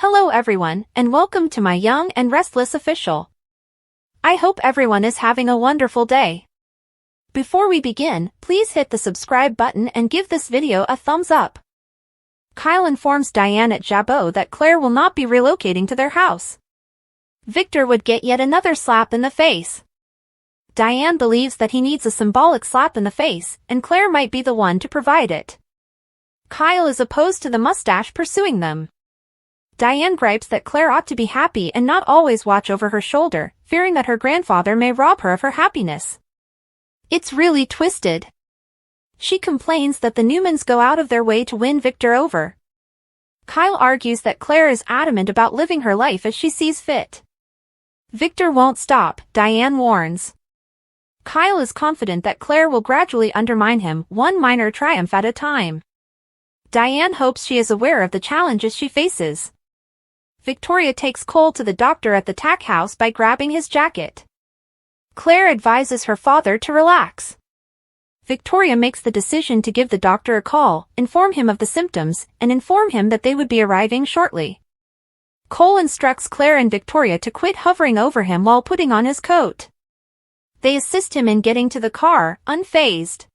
Hello everyone, and welcome to my Young and Restless official. I hope everyone is having a wonderful day. Before we begin, please hit the subscribe button and give this video a thumbs up. Kyle informs Diane at Jabot that Claire will not be relocating to their house. Victor would get yet another slap in the face. Diane believes that he needs a symbolic slap in the face, and Claire might be the one to provide it. Kyle is opposed to the mustache pursuing them. Diane gripes that Claire ought to be happy and not always watch over her shoulder, fearing that her grandfather may rob her of her happiness. It's really twisted. She complains that the Newmans go out of their way to win Victor over. Kyle argues that Claire is adamant about living her life as she sees fit. Victor won't stop, Diane warns. Kyle is confident that Claire will gradually undermine him, one minor triumph at a time. Diane hopes she is aware of the challenges she faces. Victoria takes Cole to the doctor at the tack house by grabbing his jacket. Claire advises her father to relax. Victoria makes the decision to give the doctor a call, inform him of the symptoms, and inform him that they would be arriving shortly. Cole instructs Claire and Victoria to quit hovering over him while putting on his coat. They assist him in getting to the car, unfazed.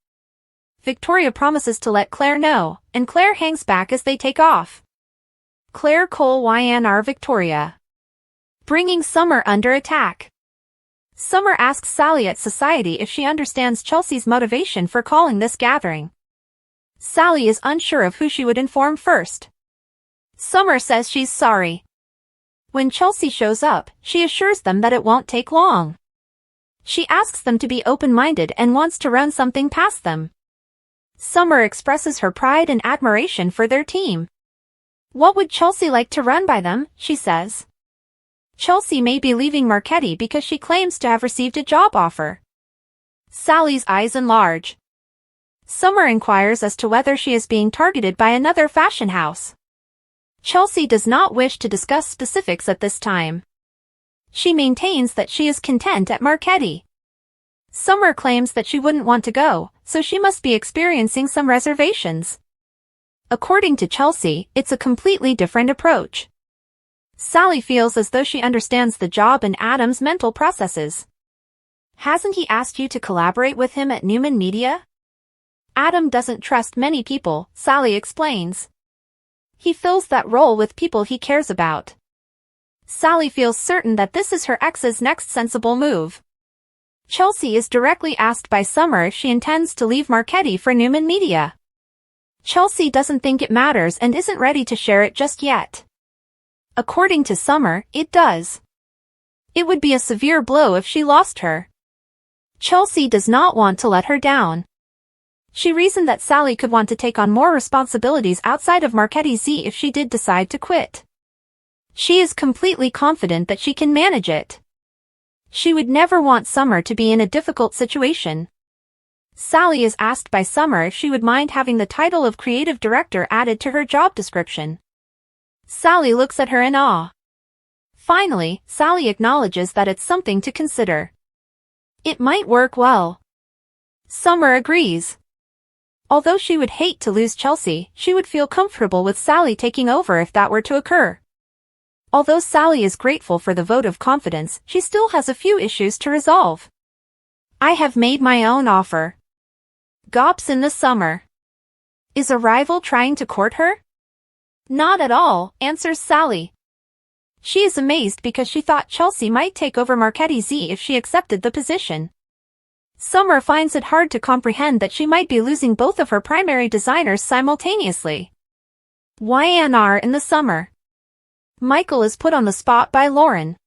Victoria promises to let Claire know, and Claire hangs back as they take off. Claire, Cole, YNR, Victoria. Bringing Summer under attack. Summer asks Sally at Society if she understands Chelsea's motivation for calling this gathering. Sally is unsure of who she would inform first. Summer says she's sorry. When Chelsea shows up, she assures them that it won't take long. She asks them to be open-minded and wants to run something past them. Summer expresses her pride and admiration for their team. What would Chelsea like to run by them, she says. Chelsea may be leaving Marchetti because she claims to have received a job offer. Sally's eyes enlarge. Summer inquires as to whether she is being targeted by another fashion house. Chelsea does not wish to discuss specifics at this time. She maintains that she is content at Marchetti. Summer claims that she wouldn't want to go, so she must be experiencing some reservations. According to Chelsea, it's a completely different approach. Sally feels as though she understands the job and Adam's mental processes. Hasn't he asked you to collaborate with him at Newman Media? Adam doesn't trust many people, Sally explains. He fills that role with people he cares about. Sally feels certain that this is her ex's next sensible move. Chelsea is directly asked by Summer if she intends to leave Marchetti for Newman Media. Chelsea doesn't think it matters and isn't ready to share it just yet. According to Summer, it does. It would be a severe blow if she lost her. Chelsea does not want to let her down. She reasoned that Sally could want to take on more responsibilities outside of Marchetti Z if she did decide to quit. She is completely confident that she can manage it. She would never want Summer to be in a difficult situation. Sally is asked by Summer if she would mind having the title of creative director added to her job description. Sally looks at her in awe. Finally, Sally acknowledges that it's something to consider. It might work well. Summer agrees. Although she would hate to lose Chelsea, she would feel comfortable with Sally taking over if that were to occur. Although Sally is grateful for the vote of confidence, she still has a few issues to resolve. I have made my own offer. Gops in the summer. Is a rival trying to court her? Not at all, answers Sally. She is amazed because she thought Chelsea might take over Marchetti Z if she accepted the position. Summer finds it hard to comprehend that she might be losing both of her primary designers simultaneously. YNR in the summer. Michael is put on the spot by Lauren.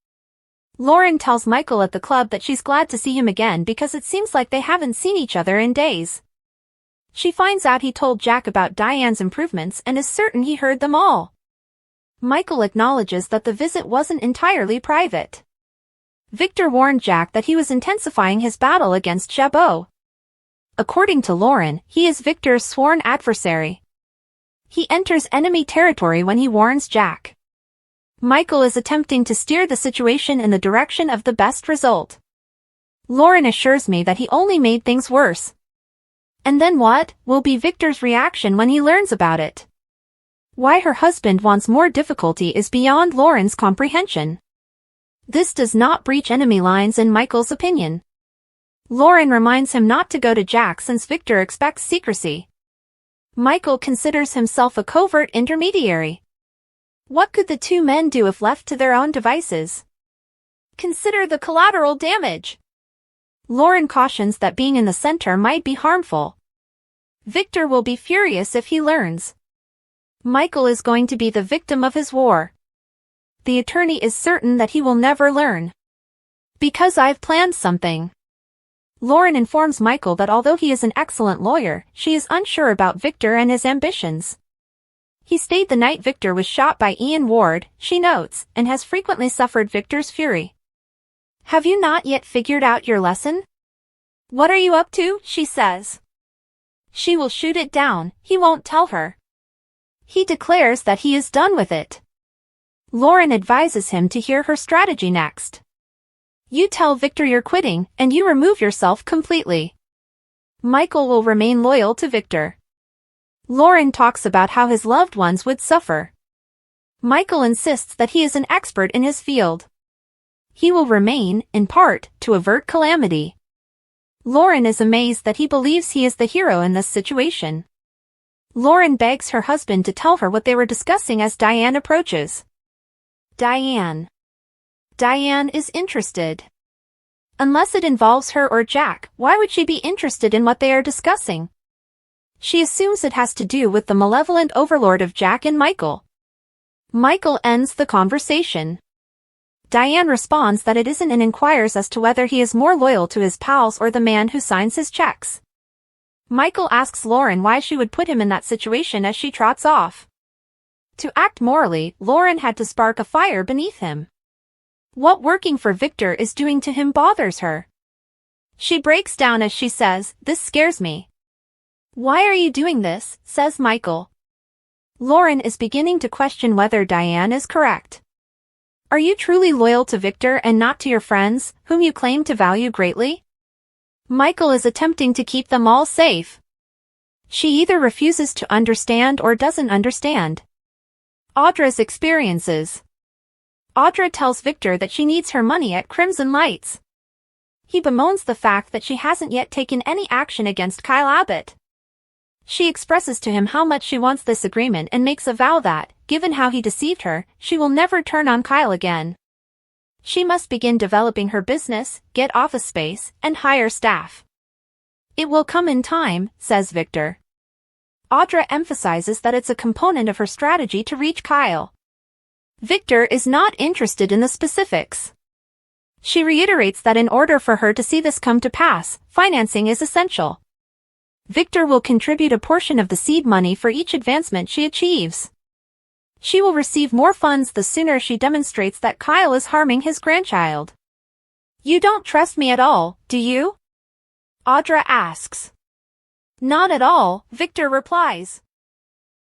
Lauren tells Michael at the club that she's glad to see him again because it seems like they haven't seen each other in days. She finds out he told Jack about Diane's improvements and is certain he heard them all. Michael acknowledges that the visit wasn't entirely private. Victor warned Jack that he was intensifying his battle against Jabot. According to Lauren, he is Victor's sworn adversary. He enters enemy territory when he warns Jack. Michael is attempting to steer the situation in the direction of the best result. Lauren assures me that he only made things worse. And then what will be Victor's reaction when he learns about it? Why her husband wants more difficulty is beyond Lauren's comprehension. This does not breach enemy lines in Michael's opinion. Lauren reminds him not to go to Jack since Victor expects secrecy. Michael considers himself a covert intermediary. What could the two men do if left to their own devices? Consider the collateral damage. Lauren cautions that being in the center might be harmful. Victor will be furious if he learns. Michael is going to be the victim of his war. The attorney is certain that he will never learn. Because I've planned something. Lauren informs Michael that although he is an excellent lawyer, she is unsure about Victor and his ambitions. He stayed the night Victor was shot by Ian Ward, she notes, and has frequently suffered Victor's fury. Have you not yet figured out your lesson? What are you up to? She says. She will shoot it down, he won't tell her. He declares that he is done with it. Lauren advises him to hear her strategy next. You tell Victor you're quitting, and you remove yourself completely. Michael will remain loyal to Victor. Lauren talks about how his loved ones would suffer. Michael insists that he is an expert in his field. He will remain, in part, to avert calamity. Lauren is amazed that he believes he is the hero in this situation. Lauren begs her husband to tell her what they were discussing as Diane approaches. Diane is interested. Unless it involves her or Jack, why would she be interested in what they are discussing? She assumes it has to do with the malevolent overlord of Jack and Michael. Michael ends the conversation. Diane responds that it isn't and inquires as to whether he is more loyal to his pals or the man who signs his checks. Michael asks Lauren why she would put him in that situation as she trots off. To act morally, Lauren had to spark a fire beneath him. What working for Victor is doing to him bothers her. She breaks down as she says, "This scares me." "Why are you doing this?" says Michael. Lauren is beginning to question whether Diane is correct. Are you truly loyal to Victor and not to your friends, whom you claim to value greatly? Michael is attempting to keep them all safe. She either refuses to understand or doesn't understand. Audra's experiences. Audra tells Victor that she needs her money at Crimson Lights. He bemoans the fact that she hasn't yet taken any action against Kyle Abbott. She expresses to him how much she wants this agreement and makes a vow that, given how he deceived her, she will never turn on Kyle again. She must begin developing her business, get office space, and hire staff. It will come in time, says Victor. Audra emphasizes that it's a component of her strategy to reach Kyle. Victor is not interested in the specifics. She reiterates that in order for her to see this come to pass, financing is essential. Victor will contribute a portion of the seed money for each advancement she achieves. She will receive more funds the sooner she demonstrates that Kyle is harming his grandchild. You don't trust me at all, do you? Audra asks. Not at all, Victor replies.